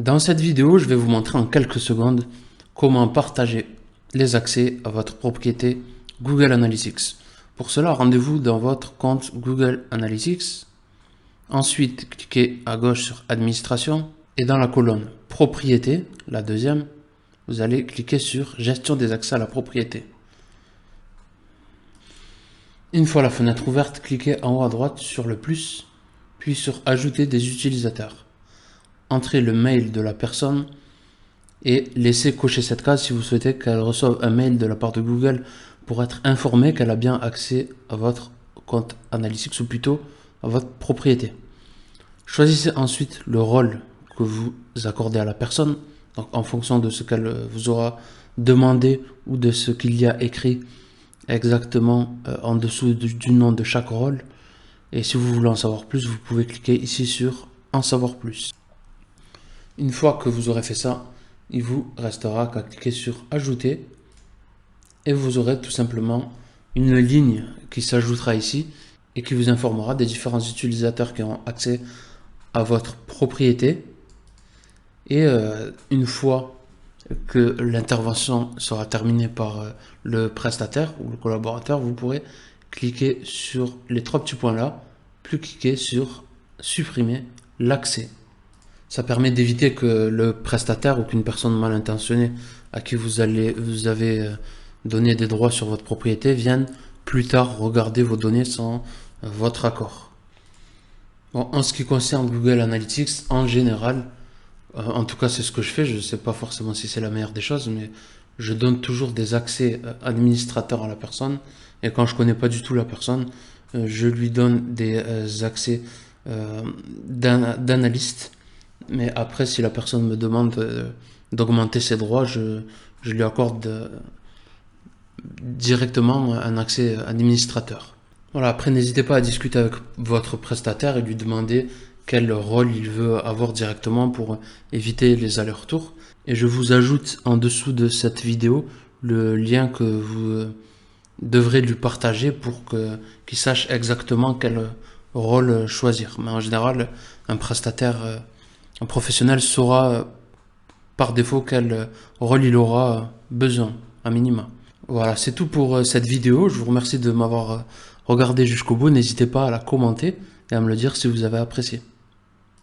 Dans cette vidéo, je vais vous montrer en quelques secondes comment partager les accès à votre propriété Google Analytics. Pour cela, rendez-vous dans votre compte Google Analytics. Ensuite, cliquez à gauche sur Administration et dans la colonne Propriété, la deuxième, vous allez cliquer sur Gestion des accès à la propriété. Une fois la fenêtre ouverte, cliquez en haut à droite sur le plus, puis sur Ajouter des utilisateurs. Entrez le mail de la personne et laissez cocher cette case si vous souhaitez qu'elle reçoive un mail de la part de Google pour être informée qu'elle a bien accès à votre compte Analytics ou plutôt à votre propriété. Choisissez ensuite le rôle que vous accordez à la personne, donc en fonction de ce qu'elle vous aura demandé ou de ce qu'il y a écrit exactement en dessous du nom de chaque rôle. Et si vous voulez en savoir plus, vous pouvez cliquer ici sur En savoir plus. Une fois que vous aurez fait ça, il vous restera qu'à cliquer sur Ajouter et vous aurez tout simplement une ligne qui s'ajoutera ici et qui vous informera des différents utilisateurs qui ont accès à votre propriété. Et une fois que l'intervention sera terminée par le prestataire ou le collaborateur, vous pourrez cliquer sur les trois petits points là, puis cliquer sur Supprimer l'accès. Ça permet d'éviter que le prestataire ou qu'une personne mal intentionnée à qui vous avez donné des droits sur votre propriété vienne plus tard regarder vos données sans votre accord. Bon, en ce qui concerne Google Analytics, en général, en tout cas c'est ce que je fais, je ne sais pas forcément si c'est la meilleure des choses, mais je donne toujours des accès administrateurs à la personne, et quand je ne connais pas du tout la personne, je lui donne des accès d'analyste. Mais après, si la personne me demande d'augmenter ses droits, je lui accorde directement un accès administrateur. Voilà, après, n'hésitez pas à discuter avec votre prestataire et lui demander quel rôle il veut avoir directement pour éviter les allers-retours. Et je vous ajoute en dessous de cette vidéo le lien que vous devrez lui partager pour qu'il sache exactement quel rôle choisir. Mais en général, un prestataire... un professionnel saura par défaut quel rôle il aura besoin, à minima. Voilà, c'est tout pour cette vidéo. Je vous remercie de m'avoir regardé jusqu'au bout. N'hésitez pas à la commenter et à me le dire si vous avez apprécié.